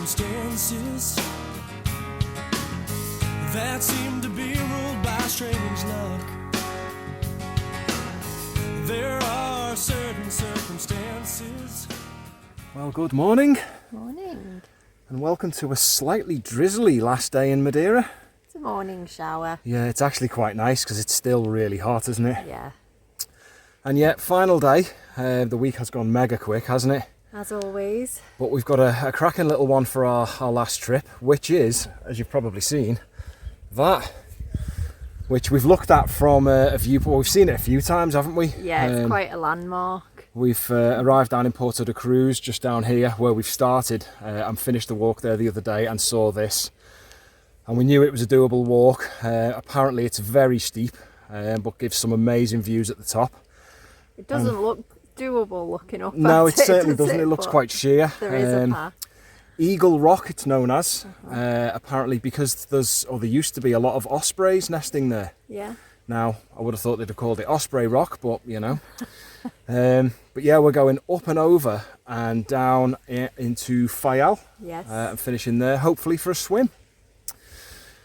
circumstances that seem to be ruled by strange luck. There are certain circumstances. Well, good morning. Morning. And welcome to a slightly drizzly last day in Madeira. It's a morning shower. Yeah, it's actually quite nice because it's still really hot, isn't it? Yeah. And yet, final day. The week has gone mega quick, hasn't it? As always. But we've got a cracking little one for our last trip, which is, as you've probably seen, that, which we've looked at from a viewpoint. We've seen it a few times, haven't we? Yeah, it's quite a landmark. We've arrived down in Porto da Cruz, just down here where we've started, and finished the walk there the other day and saw this. And we knew it was a doable walk. Apparently it's very steep, but gives some amazing views at the top. It doesn't look doable looking up No, at it certainly doesn't. It looks quite sheer. There is a path. Eagle Rock, it's known as. Apparently because there used to be a lot of ospreys nesting there. Yeah. Now, I would have thought they'd have called it Osprey Rock, but you know. But yeah, we're going up and over and down into Faial. Yes. And finishing there, hopefully for a swim.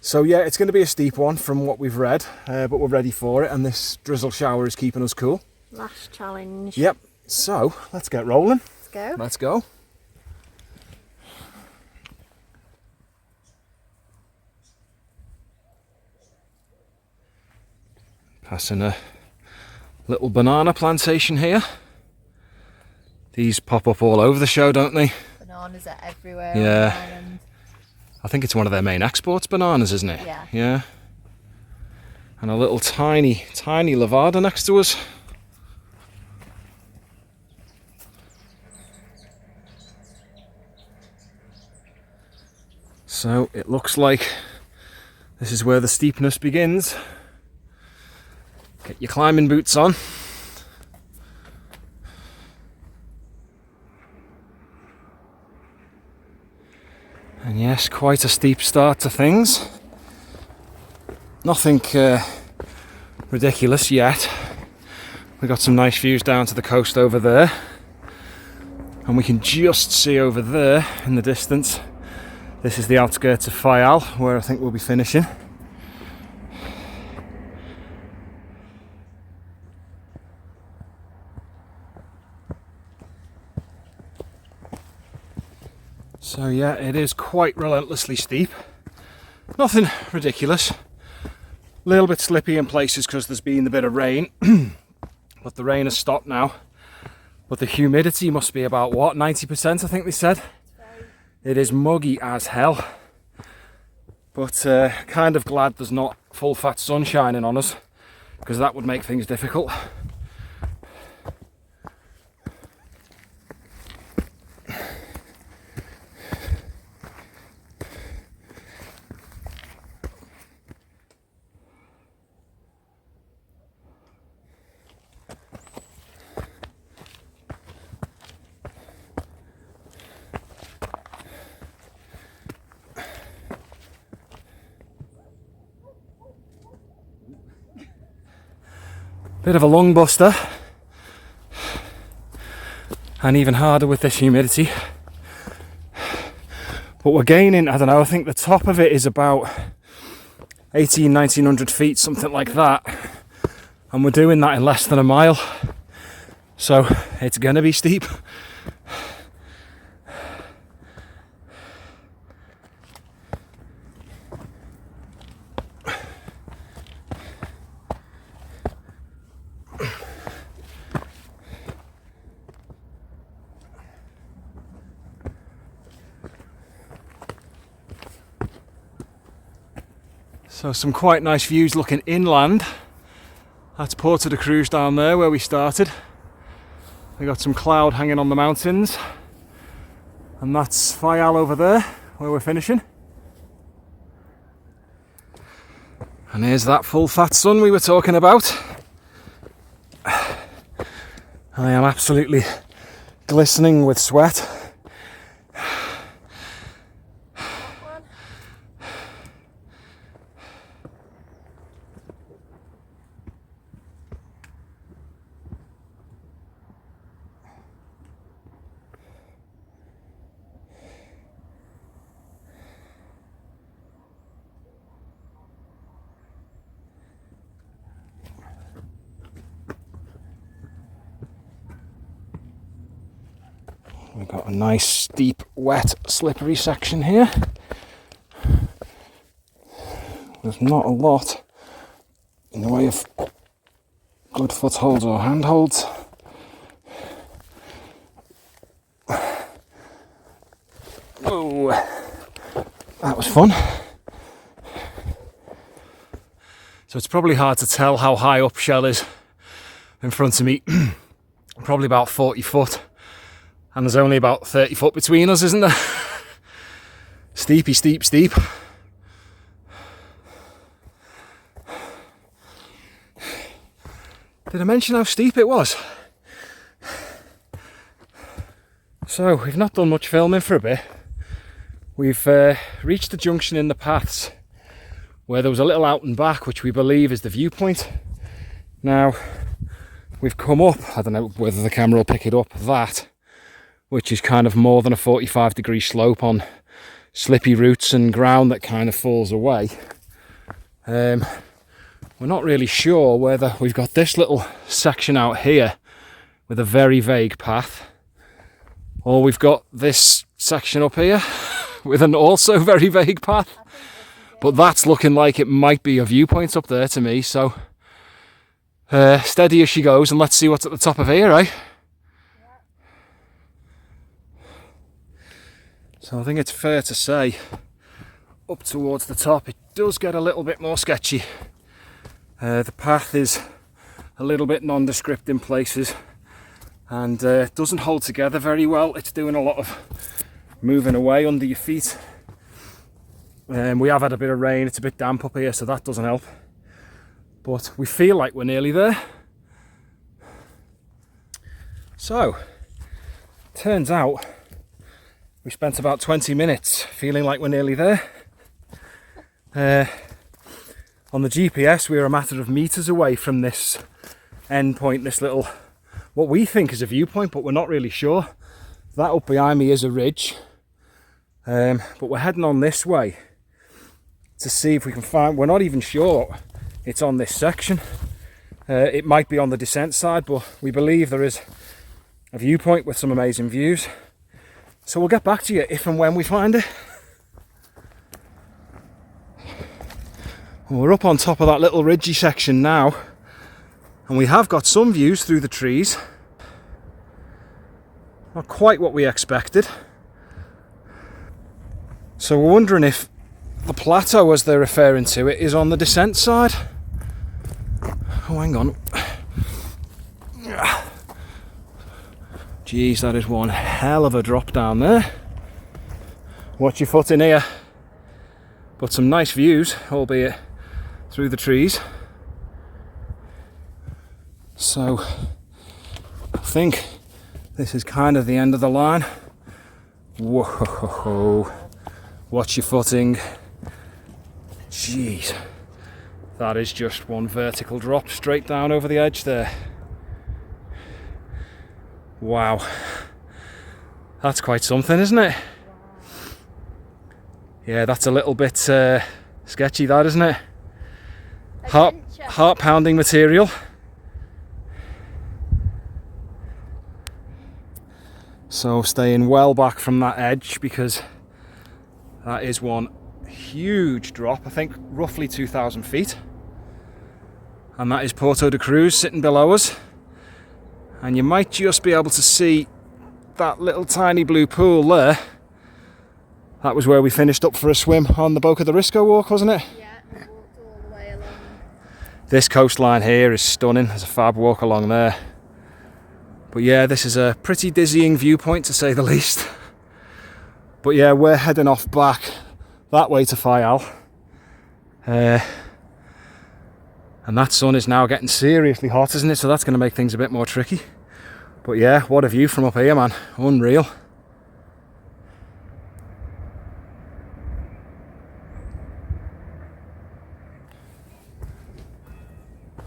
So yeah, it's going to be a steep one from what we've read, but we're ready for it, and this drizzle shower is keeping us cool. Last challenge. Yep, so let's get rolling. Let's go. Let's go. Passing a little banana plantation here. These pop up all over the show, don't they? Bananas are everywhere. Yeah. On the island. I think it's one of their main exports, bananas, isn't it? Yeah. Yeah. And a little tiny lavada next to us. So it looks like this is where the steepness begins. Get your climbing boots on. And yes, quite a steep start to things. Nothing ridiculous yet. We've got some nice views down to the coast over there. And we can just see over there in the distance. This is the outskirts of Faial, where I think we'll be finishing. So yeah, it is quite relentlessly steep. Nothing ridiculous. A little bit slippy in places because there's been a bit of rain. But the rain has stopped now. But the humidity must be about, what, 90% I think they said? It is muggy as hell. But kind of glad there's not full fat sun shining on us, because that would make things difficult. Bit of a lung buster, and even harder with this humidity. But we're gaining, I don't know, I think the top of it is about 1900 feet, something like that. And we're doing that in less than a mile. So it's gonna be steep. So some quite nice views looking inland. That's Porto da Cruz down there where we started. We got some cloud hanging on the mountains. And that's Faial over there where we're finishing. And here's that full fat sun we were talking about. I am absolutely glistening with sweat. got a nice steep, wet, slippery section here. There's not a lot in the way of good footholds or handholds. Whoa, that was fun. So it's probably hard to tell how high up Shell is in front of me. Probably about 40 foot. And there's only about 30 foot between us, isn't there? Steepy, steep, steep. Did I mention how steep it was? So, we've not done much filming for a bit. We've reached the junction in the paths where there was a little out and back, which we believe is the viewpoint. Now, we've come up, I don't know whether the camera will pick it up, that, which is kind of more than a 45-degree slope on slippy roots and ground that kind of falls away. We're not really sure whether we've got this little section out here with a very vague path, or we've got this section up here with an also very vague path. But that's looking like it might be a viewpoint up there to me, so steady as she goes, and let's see what's at the top of here, eh? So I think it's fair to say, up towards the top, it does get a little bit more sketchy. The path is a little bit nondescript in places, and doesn't hold together very well. It's doing a lot of moving away under your feet. We have had a bit of rain, it's a bit damp up here, so that doesn't help. But we feel like we're nearly there. So, turns out we spent about 20 minutes feeling like we're nearly there. On the GPS, we are a matter of meters away from this end point, this little, what we think is a viewpoint, but we're not really sure. That up behind me is a ridge. But we're heading on this way to see if we can find, we're not even sure it's on this section. It might be on the descent side, but we believe there is a viewpoint with some amazing views. So we'll get back to you if and when we find it. Well, we're up on top of that little ridgy section now, and we have got some views through the trees. Not quite what we expected. So we're wondering if the plateau, as they're referring to it, is on the descent side. Oh, hang on. Jeez, that is one hell of a drop down there. Watch your foot in here. But some nice views, albeit through the trees. So, I think this is kind of the end of the line. Whoa, watch your footing. Jeez, that is just one vertical drop straight down over the edge there. Wow, that's quite something, isn't it? Yeah, that's a little bit sketchy, that, isn't it? Heart pounding material. So staying well back from that edge, because that is one huge drop, I think roughly 2,000 feet. And that is Porto da Cruz sitting below us. And you might just be able to see that little tiny blue pool there. That was where we finished up for a swim on the Boca de Risco walk, wasn't it? Yeah, we walked all the way along. This coastline here is stunning. There's a fab walk along there. But yeah, this is a pretty dizzying viewpoint, to say the least. But yeah, we're heading off back that way to Faial. And that sun is now getting seriously hot, isn't it? So that's going to make things a bit more tricky. But yeah, what a view from up here, man. Unreal.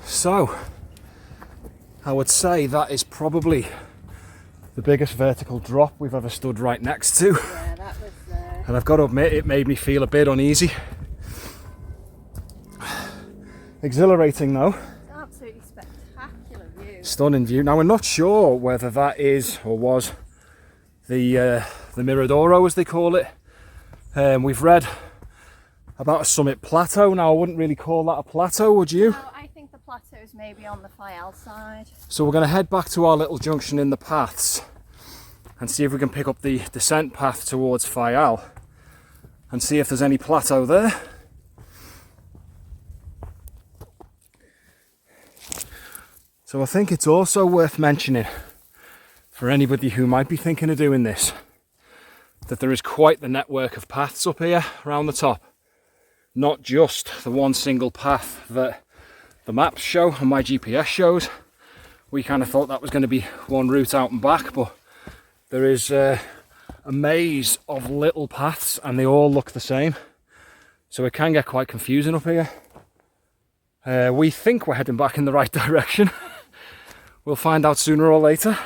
So, I would say that is probably the biggest vertical drop we've ever stood right next to. Yeah, that was... And I've got to admit, it made me feel a bit uneasy. Exhilarating though. Absolutely spectacular view. Stunning view. Now we're not sure whether that is or was the Miradoro, as they call it. We've read about a summit plateau. Now I wouldn't really call that a plateau, would you? No, I think the plateau's maybe on the Faial side. So we're going to head back to our little junction in the paths and see if we can pick up the descent path towards Faial and see if there's any plateau there. So I think it's also worth mentioning for anybody who might be thinking of doing this that there is quite the network of paths up here around the top. Not just the one single path that the maps show and my GPS shows. We kind of thought that was going to be one route out and back, but there is a maze of little paths and they all look the same. So it can get quite confusing up here. We think we're heading back in the right direction. We'll find out sooner or later.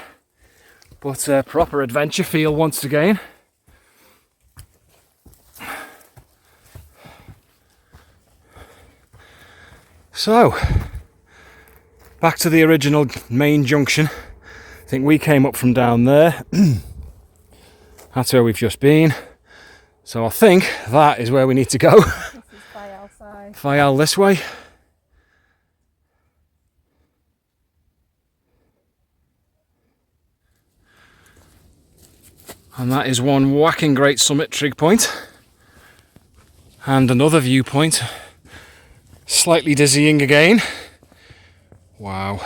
But proper adventure feel once again. So, back to the original main junction. I think we came up from down there. That's where we've just been. So I think that is where we need to go. This is Faial side. Faial this way. And that is one whacking great summit trig point. And another viewpoint. Slightly dizzying again. Wow.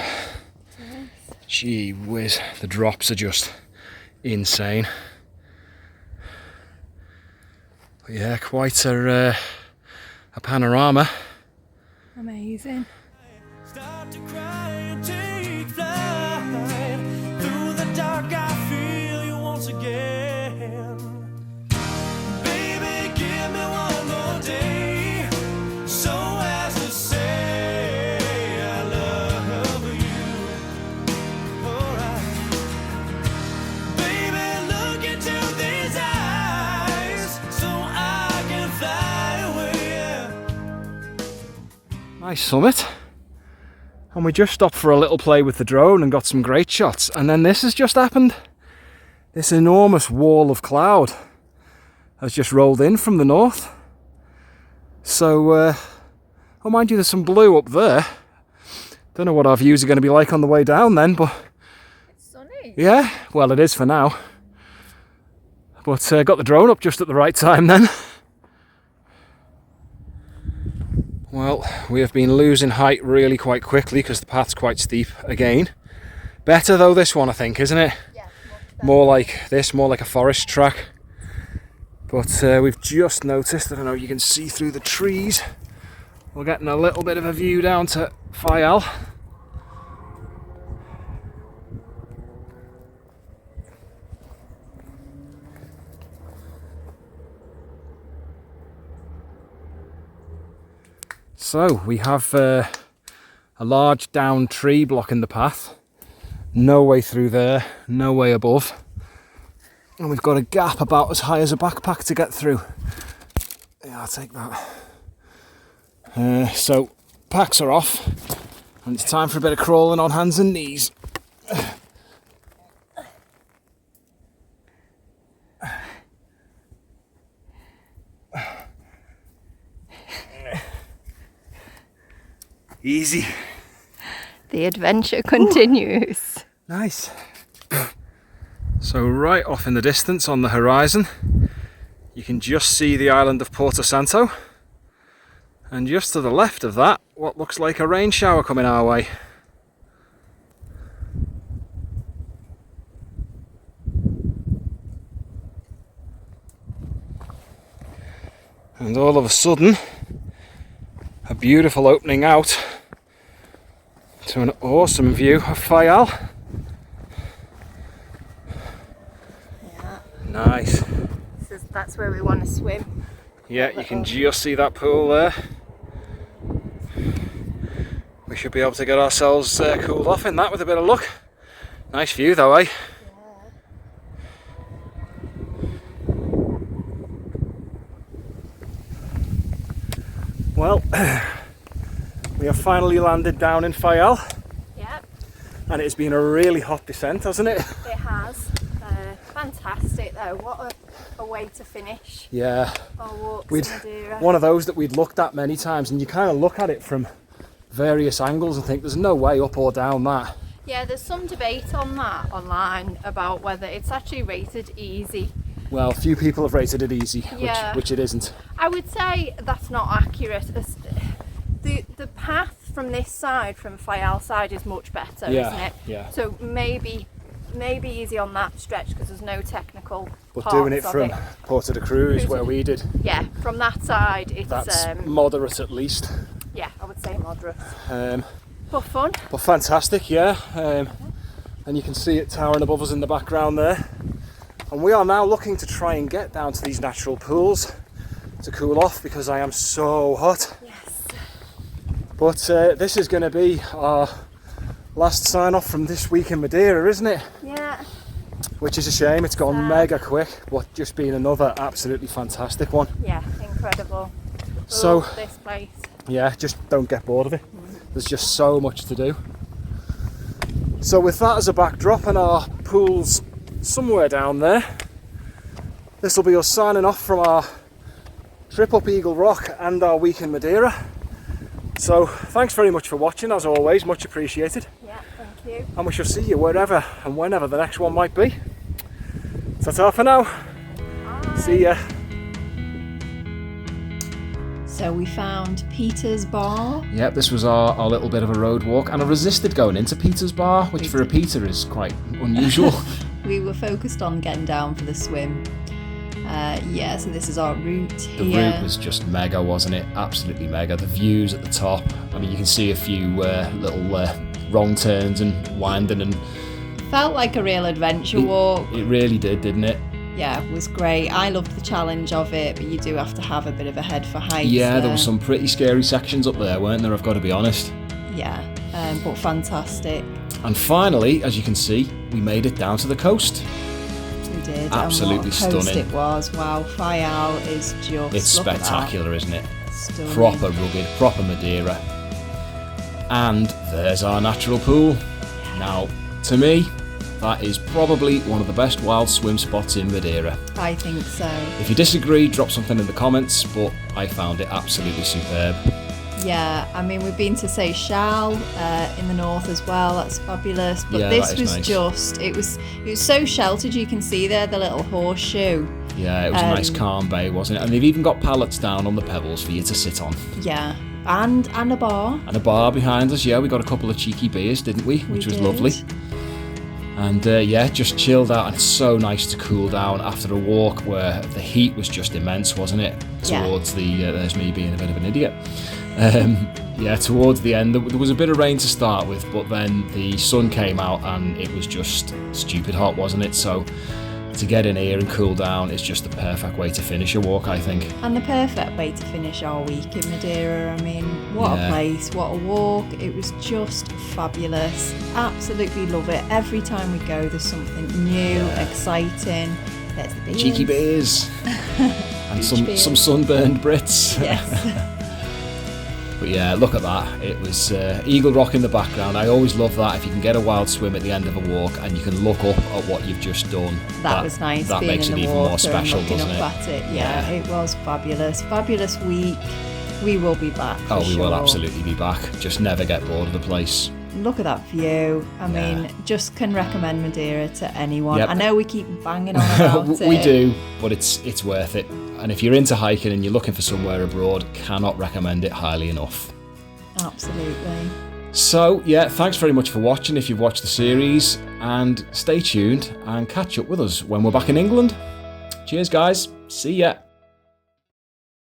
Yes. Gee whiz, the drops are just insane. But yeah, quite a panorama. Amazing. Start to cry and take flight. Through the dark I feel you once again. Baby, give me one more day, so as to say I love you. Alright. Baby, look into these eyes, so I can fly away. Nice summit. And we just stopped for a little play with the drone and got some great shots. And then this has just happened. This enormous wall of cloud has just rolled in from the north. So, oh, mind you, there's some blue up there. Don't know what our views are going to be like on the way down then, but It's sunny. yeah, well, it is for now. But got the drone up just at the right time then. Well, we have been losing height really quite quickly because the path's quite steep again. Better though this one, I think, isn't it? Yeah, More like this, more like a forest track. But we've just noticed, I don't know, you can see through the trees. We're getting a little bit of a view down to Faial. So we have a large down tree blocking the path. No way through there, no way above. And we've got a gap about as high as a backpack to get through. Yeah, I'll take that. So packs are off and it's time for a bit of crawling on hands and knees. Easy. The adventure continues. Nice. So right off in the distance on the horizon, you can just see the island of Porto Santo. And just to the left of that, what looks like a rain shower coming our way. And all of a sudden, a beautiful opening out to an awesome view of Faial. Yeah. Nice. That's where we want to swim. Yeah, you can just see that pool there. We should be able to get ourselves cooled off in that with a bit of luck. Nice view though, eh? Well, we have finally landed down in Faial, Yep, and it's been a really hot descent, hasn't it? it has. Fantastic. though. What a way to finish Yeah. our walks We'd in Madeira. one of those that we'd looked at many times, and you kind of look at it from various angles and think there's no way up or down that. Yeah, there's some debate on that online about whether it's actually rated easy. Well, few people have rated it easy, Yeah. which it isn't. I would say that's not accurate. The path from this side, from Faial side, is much better, Yeah, isn't it? yeah. So maybe easy on that stretch because there's no technical But parts doing it of from it. Porto da Cruz, where we did, Yeah, from that side, it's that's moderate at least. yeah, I would say moderate. Um, But fun. but fantastic, yeah. And you can see it towering above us in the background there. And we are now looking to try and get down to these natural pools to cool off because I am so hot. Yes. But this is going to be our last sign off from this week in Madeira, isn't it? Yeah. Which is a shame, it's gone mega quick, but just been another absolutely fantastic one. Yeah, incredible. So- Love this place. Yeah, just don't get bored of it. There's just so much to do. So with that as a backdrop and our pools somewhere down there, this will be us signing off from our trip up Eagle Rock and our week in Madeira. So thanks very much for watching, as always, much appreciated. Yeah, thank you. And we shall see you wherever and whenever the next one might be. Ta-ta for now. See ya. So we found Peter's Bar. Yep, this was our little bit of a road walk, and I resisted going into Peter's Bar, which for a Peter is quite unusual. We were focused on getting down for the swim. Yeah, so this is our route The here. route was just mega, wasn't it? Absolutely mega. The views at the top. I mean, you can see a few little wrong turns and winding, and Felt like a real adventure walk. it really did, didn't it? Yeah, it was great. I loved the challenge of it, but you do have to have a bit of a head for heights. Yeah, there were some pretty scary sections up there, weren't there? I've got to be honest. Yeah, but fantastic. And finally, as you can see, we made it down to the coast. We did. Absolutely and what a coast stunning. It was. Wow, Faial is just. It's look at that. spectacular, isn't it? Stunning. Proper rugged, proper Madeira. And there's our natural pool. Now, to me, that is probably one of the best wild swim spots in Madeira. I think so. If you disagree, drop something in the comments, but I found it absolutely superb. Yeah, I mean, we've been to Seychelles in the north as well. That's fabulous. But Yeah, this that is was nice. just, it was so sheltered. You can see there the little horseshoe. Yeah, it was a nice calm bay, wasn't it? And they've even got pallets down on the pebbles for you to sit on. Yeah, and a bar. And a bar behind us, yeah, we got a couple of cheeky beers, didn't we? Which was did. lovely. And yeah, just chilled out, and it's so nice to cool down after a walk where the heat was just immense, wasn't it? Yeah. Towards there's me being a bit of an idiot. Yeah, towards the end, there was a bit of rain to start with, but then the sun came out and it was just stupid hot, wasn't it? So to get in here and cool down is just the perfect way to finish a walk, I think. And the perfect way to finish our week in Madeira. I mean, what Yeah. a place, what a walk. It was just fabulous. Absolutely love it. Every time we go, there's something new, exciting. There's the beers. Cheeky beers and Beach beers. some sunburned Brits. Yes. But yeah, look at that. It was Eagle Rock in the background. I always love that. If you can get a wild swim at the end of a walk and you can look up at what you've just done. That was nice. That being makes in it the even water more special, and looking doesn't up it? at it. Yeah, it was fabulous. Fabulous week. We will be back. Oh, for we will sure. absolutely be back. Just never get bored of the place. Look at that view. I Yeah. mean, just can recommend Madeira to anyone. Yep. I know we keep banging on about it. We do, but it's worth it. And if you're into hiking and you're looking for somewhere abroad, cannot recommend it highly enough. Absolutely. So yeah, thanks very much for watching if you've watched the series, and stay tuned and catch up with us when we're back in England. Cheers guys, see ya.